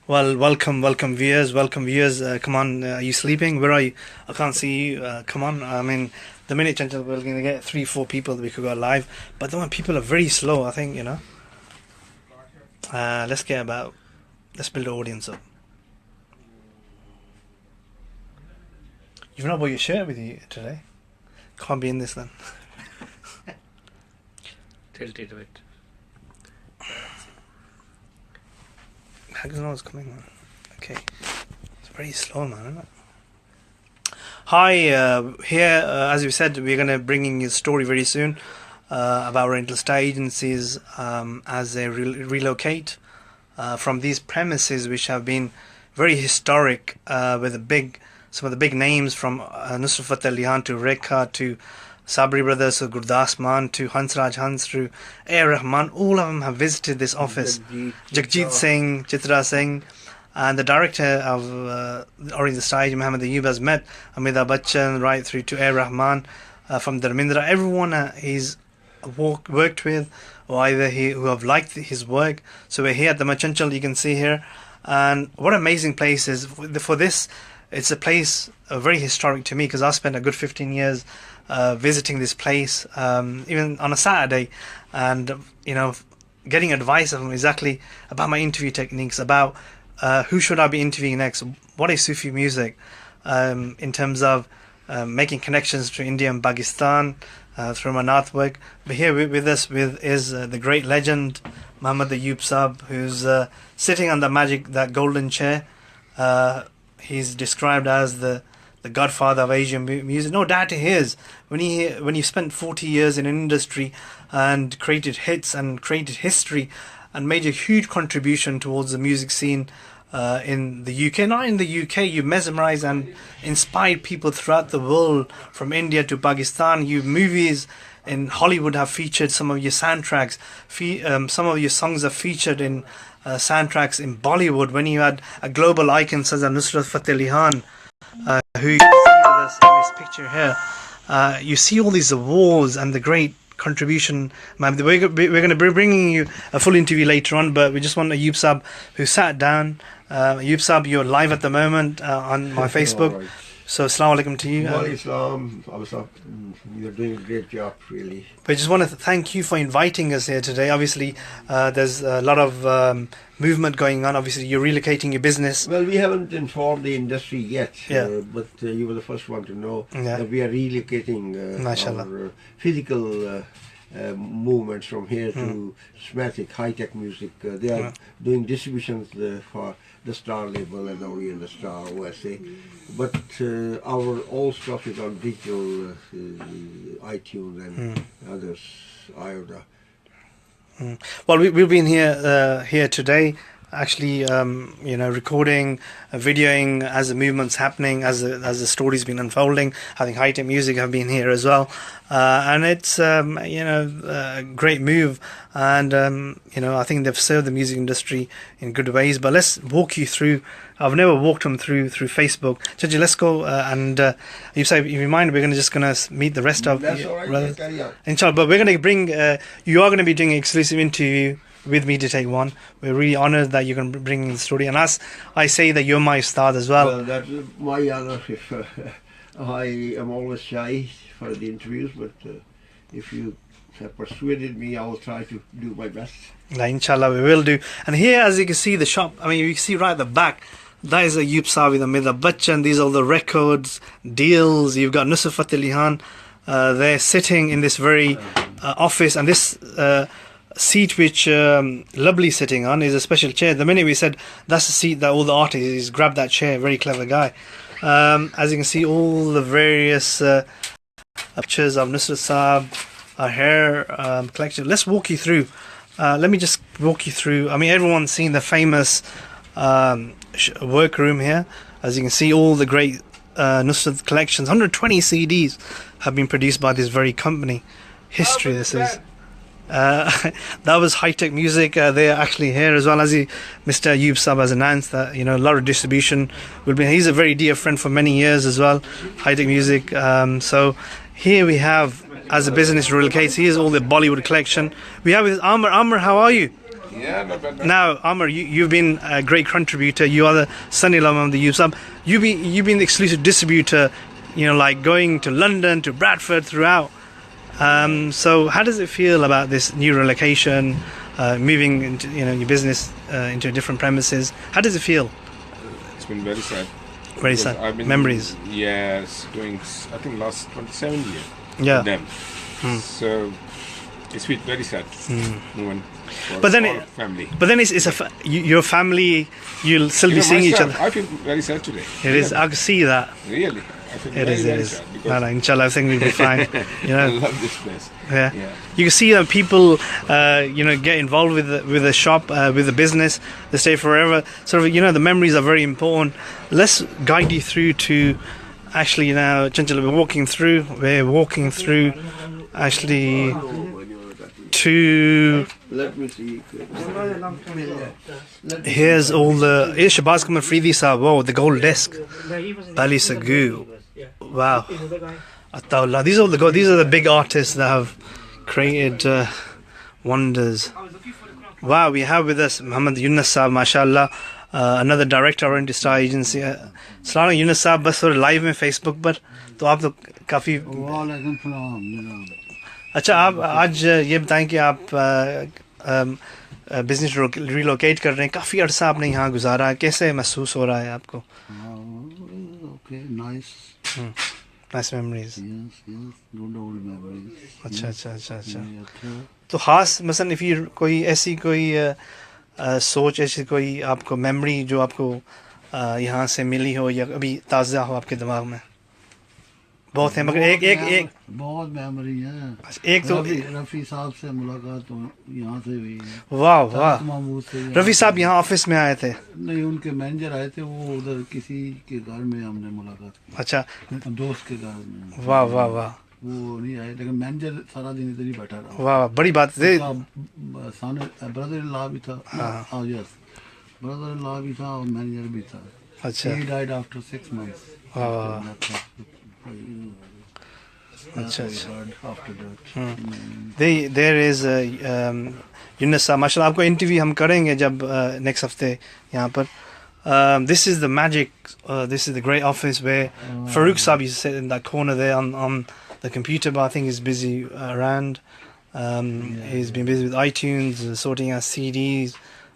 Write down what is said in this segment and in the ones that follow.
Well, welcome viewers, welcome viewers. Come on, are you sleeping? Where are you? I can't see you. Come on. I mean, the minute Chanchal, we're going to get 3, 4 people that we could go live. But the one people are very slow, I think, let's let's build an audience up. You've not brought your shirt with you today. Can't be in this then. Tilt it a bit. How does know it's coming, man? Okay. It's very slow, man, isn't it? Hi, here, as we said, we're going to bring in a story very soon about rental stay agencies as they relocate from these premises, which have been very historic with some of the big names from Nusrat Fateh Ali Khan to Rekha to Sabri brothers, so Gurdas Man to Hansraj Hans to A. Rahman. All of them have visited this office. Jagjit Singh, Chitra Singh, and the director of Orange the Stage, Muhammad Ayub, has met Amitabh Bachchan right through to A. Rahman from Dharmendra. Everyone he's worked with, or either who have liked his work. So we're here at the Chanchal, you can see here. And what amazing place is for this. It's a place very historic to me because I spent a good 15 years visiting this place, even on a Saturday, and getting advice from exactly about my interview techniques, about who should I be interviewing next, what is Sufi music, in terms of making connections to India and Pakistan through my Nath work. But here with us is the great legend Muhammad Ayub Sahab, who's sitting on that golden chair. He's described as the godfather of Asian music. No doubt he is. When you spent 40 years in an industry and created hits and created history and made a huge contribution towards the music scene in the UK. Not in the UK, you mesmerized and inspired people throughout the world, from India to Pakistan. Your movies in Hollywood have featured some of your soundtracks. Some of your songs are featured in soundtracks in Bollywood, when you had a global icon such as Nusrat Fateh Ali Khan, who you see with us in this picture here. You see all these awards and the great contribution. We're going to be bringing you a full interview later on, but we just want Ayub Sahab, who sat down. Ayub Sahab, you're live at the moment on my Facebook. Right. So, Assalamu alaikum to you. Islam, you're doing a great job, really. But I just want to thank you for inviting us here today. Obviously, there's a lot of movement going on. Obviously, you're relocating your business. Well, we haven't informed the industry yet, but you were the first one to know that we are relocating our physical movements from here to Smatic, high-tech music. They are doing distributions for the Star label and Orient the Star, OSA. But our all stuff is on digital, iTunes and others, IOTA. Well, we've been here today, actually, recording, videoing as the movement's happening, as the story's been unfolding. I think high-tech music have been here as well, and it's a great move, and I think they've served the music industry in good ways. But let's walk you through. I've never walked them through Facebook. Chachi, let's go you say, if you mind, we're just going to meet the rest of That's all right, Inshallah. But we're going to bring. You are going to be doing an exclusive interview with me to take one. We're really honoured that you're going to bring the story, and as I say that you're my ustad as well. Well, that's my honour. If I am always shy for the interviews, but if you have persuaded me, I will try to do my best. Inshallah, we will do. And here, as you can see, the shop. I mean, you can see right at the back. That is Ayub Sahab with Amitabh Bachchan. These are all the records, deals. You've got Nusrat Fateh Ali Khan. They're sitting in this very office, and this seat which Lovely sitting on is a special chair. The minute we said that's the seat that all the artists grabbed that chair. Very clever guy. As you can see, all the various pictures of Nusrat Sahab, our hair collection. Let's walk you through. Let me just walk you through. I mean, everyone's seen the famous workroom here. As you can see, all the great Nusrat collections. 120 CDs have been produced by this very company. History, this is. That was high-tech music. They're actually here as well. As Mr. Ayub Sahab has announced that a lot of distribution will be. He's a very dear friend for many years as well. High-tech music. So here we have, as a business relocates, here's all the Bollywood collection. We have with Amr. Amr, how are you? Yeah, not bad. Now, Amr, you've been a great contributor. You are the son-in-law of the Yusuf. You've been the exclusive distributor, like going to London, to Bradford, throughout. So how does it feel about this new relocation, moving into your business into different premises? How does it feel? It's been very sad. Very sad. I've been, memories. Yes, going. I think last 27 years. Yeah. With them. So it's been very sad moment. But then, family. But then your family. You'll still be seeing each other. I feel very sad today. It is. I can see that. Really. I feel It is. No, inshallah, I think we'll be fine. I love this place. Yeah. You can see that people, get involved with the shop, with the business. They stay forever. Sort of, the memories are very important. Let's guide you through to, actually now, Chanchal, we're walking through, actually, to. Let me see. Here's all the. Here's Shabazz Kamal Freedi Sahab. Whoa, the gold disc. Bali Sagu. Wow. Attaullah. These are the big artists that have created wonders. Wow, we have with us Muhammad Yunus Sahab, mashallah, another director of Star Agency. Salaam Yunus Sahab, बस थोड़ा live में Facebook पर, तो आप तो काफी. वालेकुम सलाम. अच्छा, आप आज ये बताएं कि आप बिजनेस रिलोकेट कर रहे हैं, काफी अरसा आपने यहाँ गुजारा है, कैसे महसूस हो रहा है आपको? Okay, nice. Nice memories. Yes, good old memories. अच्छा. तो खास मसलन फिर कोई ऐसी सोच, ऐसी कोई आपको मेमोरी जो आपको यहाँ से मिली हो या अभी ताज़ा हो आपके दिमाग में? बहुत है, मगर एक बहुत मेमोरी है. एक तो रफ़ी साहब से मुलाकात यहाँ से हुई है. वाह. रफ़ी साहब यहाँ ऑफिस में आए थे? नहीं, उनके मैनेजर आए थे, वो उधर किसी के घर में हमने मुलाकात की. अच्छा, दोस्त के घर में. वाह. वो नहीं आए, लेकिन मैनेजर सारा दिन इधर ही बैठा रहा. वाह, बड़ी बात है. ब्रदर इन लॉ भी था. यस, ब्रदर इन लॉ भी था और मैनेजर भी था. अच्छा. He died after 6 months. वाह. अच्छा. After that. There is Yunus Sahab, माशाल्लाह, आपको इंटरव्यू हम करेंगे जब नेक्स्ट हफ्ते यहाँ पर. This is the magic. This is the great office where Farouk Sahab used to sit in that corner there on the computer, but I think he's busy around. He's been busy with iTunes, sorting out CDs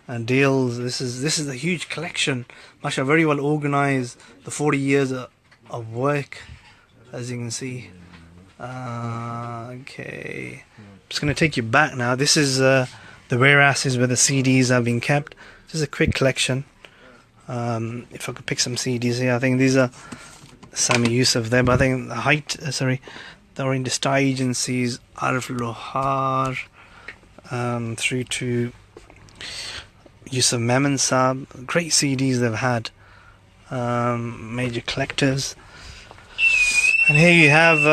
and deals. This is a huge collection. Mashallah, very well organized. The 40 years of work, as you can see. Okay, just going to take you back now. This is the warehouses where the CDs have been kept. Just a quick collection. If I could pick some CDs here, I think these are Sami Yusuf there, but I think the Orient Star Agencies, Arif Lohar, through to Yusuf Memon Saab. Great CDs they've had. Major collectors. And here you have,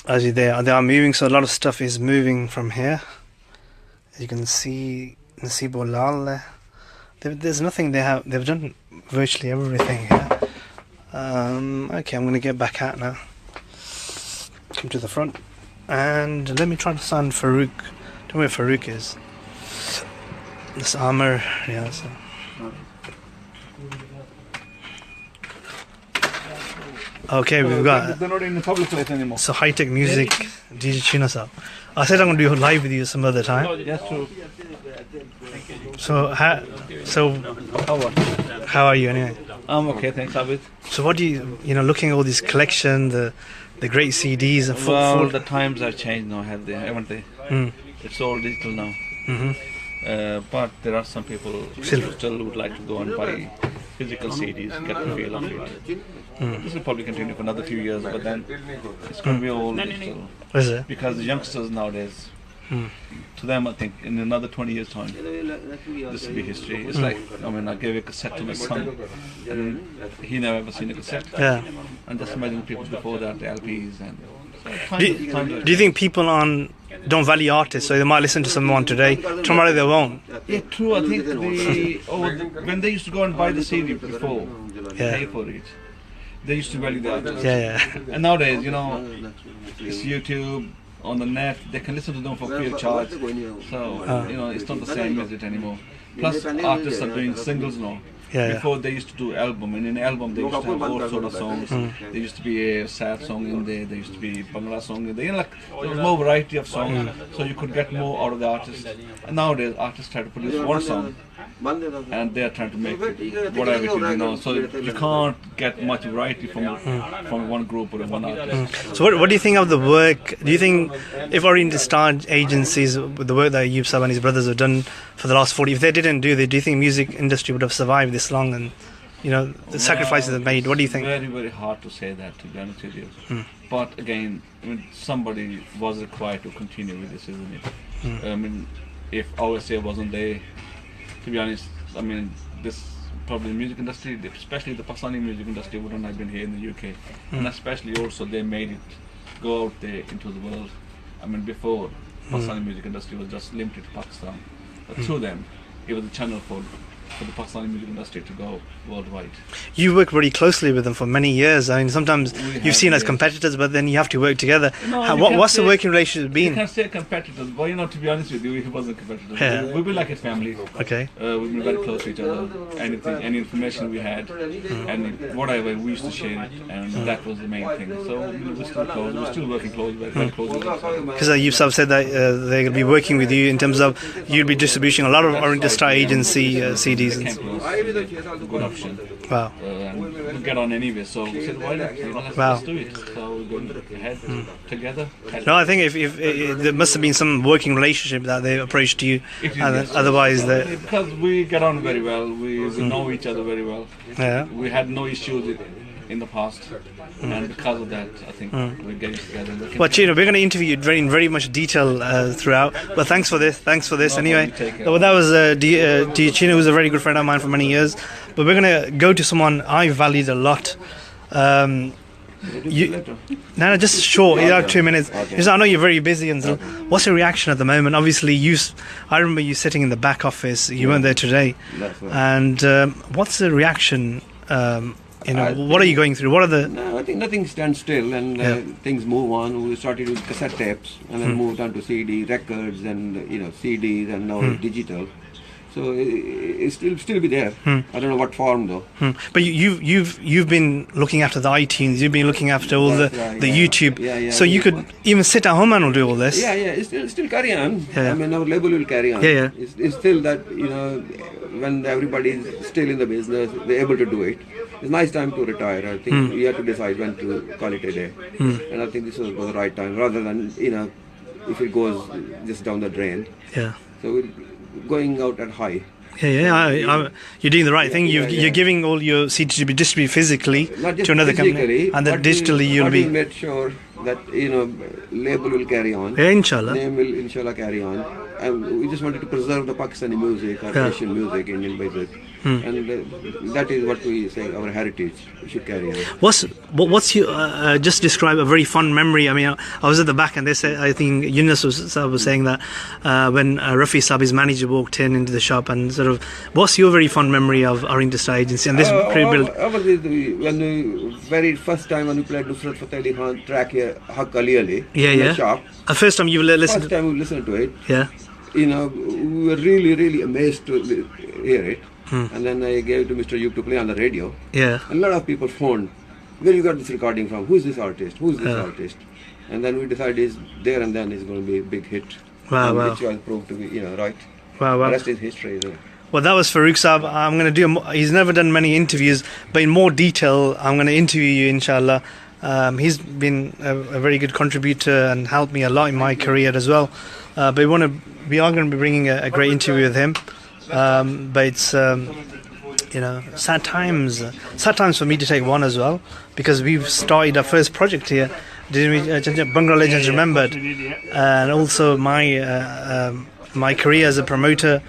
as they are moving, so a lot of stuff is moving from here. As you can see, Nasibo Lal there. There's nothing they've done virtually everything here. Okay, I'm going to get back out now. Come to the front. And let me try to find Farouk. Don't know where Farouk is. This armor, yeah. So. Okay, we've got. They're not in the public place anymore. So high tech music, DJ China Sahab. I said I'm going to do a live with you some other time. Yes, true. So how are you anyway? I'm okay, thanks, Abid. So what do you looking at all this collection, the great CDs and well, the times have changed now, haven't they? It's all digital now. But there are some people who still would like to go and buy physical CDs, get the feel of it. This will probably continue for another few years, but then it's going to be all digital. Is it? Because the youngsters nowadays, to them, I think in another 20 years' time, this will be history. It's like, I gave a cassette to my son, and he never ever seen a cassette. Yeah. And just imagine people before that, the LPs and. So do you think people don't value artists, so they might listen to someone today, tomorrow they won't? Yeah, true. I think when they used to go and buy the CD before, pay for it, they used to value the artist. Yeah. And nowadays, it's YouTube, on the net, they can listen to them for free of charge. So you know, it's not the same as it anymore. Plus, artists are doing singles now. Before they used to do album, and in an album they used to have all sort of songs. There used to be a sad song in there. There used to be Bangla song in there. You know, like there was more variety of songs, so you could get more out of the artist. And nowadays, artists try to produce one song, and they are trying to make whatever it is, you know. So you can't get much variety from one group or one artist. So what do you think of the work? Do you think if Oriental Star agencies, with the work that Ayub Sab and his brothers have done for the last 40, if they didn't do you think music industry would have survived this long? And you know, the sacrifices they've made. What do you think? Very, very hard to say that, to be honest with you. But again, I mean, somebody was required to continue with this, isn't it? I mean, if OSA wasn't there, to be honest, I mean, this probably music industry, especially the Pakistani music industry, wouldn't have been here in the UK. And especially also they made it go out there into the world. I mean, before, Pakistani music industry was just limited to Pakistan. But through them, it was a channel for the Pakistani music industry to go worldwide. You worked very closely with them for many years. I mean, sometimes you've seen as competitors, but then you have to work together. No, what's the working relationship been? You can say competitors, but you know, to be honest with you, he wasn't competitors. Yeah. We've been like a family. Okay. We've been very close to each other. Anything, any information we had, and whatever, we used to share it, and that was the main thing. So we're still close. We're still working close, very close. Because you've said that they're going to be working with you in terms of you'll be distributing a lot of Oriental Star agency CDs. Good option. Wow. We'll get on anyway, so we said, why not? You know, let's do it. So we're going ahead together. No, I think if there must have been some working relationship that they approached you, otherwise because we get on very well, we know each other very well. Yeah. We had no issues in the past, and because of that, I think we're getting together. Well, Chino, we're going to interview you in very much detail throughout. But thanks for this. Anyway, well, that was Chino, who's a very good friend of mine for many years. But we're going to go to someone I valued a lot. No, just short. You have 2 minutes. Because I know you're very busy. And so what's your reaction at the moment? Obviously, I remember you sitting in the back office. You weren't there today. And what's the reaction? What are you going through? What are the... No, I think nothing stands still, and things move on. We started with cassette tapes, and then moved on to CD records, and CDs, and now digital. So it's still be there. I don't know what form though. But you've been looking after the iTunes. You've been looking after all the YouTube. So you could even sit at home and do all this. Yeah. It's still carry on. I mean, our label will carry on. Yeah. It's still that when everybody is still in the business, they're able to do it. It's a nice time to retire. I think we have to decide when to call it a day. And I think this was the right time, rather than if it goes just down the drain. Yeah. So we're going out at high. You're doing the right thing. You're giving all your CDs to be distributed physically to another company, and then digitally you'll be. Made sure that label will carry on. Yeah, inshallah. Name will inshallah carry on, and we just wanted to preserve the Pakistani music, our Asian music, Indian music, and that is what we say our heritage. We should carry on. What's your just describe a very fun memory? I mean, I was at the back, and they said, I think Yunus was saying that when Rafi Saab, his manager, walked into the shop, and sort of, what's your very fond memory of our Industry Agency and this pre-build? When the very first time when we played Nusrat Fateh Ali Khan track here, Haq Ali Ali, in the shop. The first time you listened. First time we listened to it. Yeah. We were really, really amazed to hear it. And then I gave it to Mr. Yub to play on the radio. Yeah. And a lot of people phoned, where you got this recording from? Who's this artist? Artist? And then we decided there and then it's going to be a big hit. Wow. Which was proved to be, right. Wow. The rest is history. Well, that was Farooq Saab. I'm going to do. He's never done many interviews, but in more detail, I'm going to interview you, inshallah. He's been a very good contributor and helped me a lot in my career as well. But we are going to be bringing a great interview with him. But it's sad times for me to take one as well, because we've started our first project here. Didn't we? Bhangra Legends Remembered, and also my career as a promoter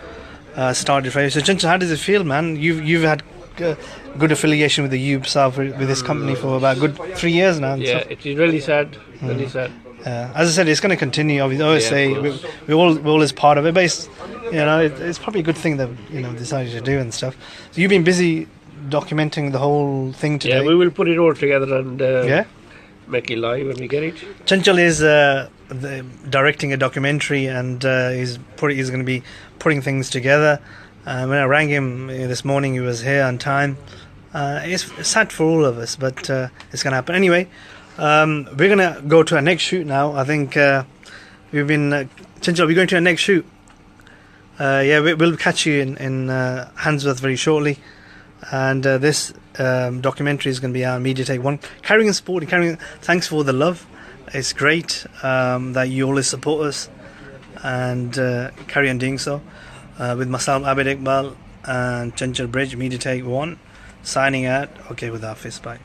started. So Chanchal, how does it feel, man? You've had good affiliation with the UBSA with this company for about good 3 years now. Yeah, it is really sad. Really sad. As I said, it's going to continue. Obviously, OSA, we're always part of it. But it's probably a good thing that decided to do and stuff. So you've been busy documenting the whole thing today. Yeah, we will put it all together and make it live when we get it. Chanchal is directing a documentary, and he's going to be putting things together. When I rang him this morning, he was here on time. It's sad for all of us, but it's going to happen anyway. We're going to go to our next shoot now. I think we've been Chanchal, we're going to our next shoot. We'll catch you in Handsworth very shortly, and this documentary is going to be our Media Take 1. Carrying support, thanks for the love. It's great that you always support us, and carry on doing so. With myself, Abid, Iqbal, and Chanchal Brij, Media Take 1, signing out. Okay, with our fist bye.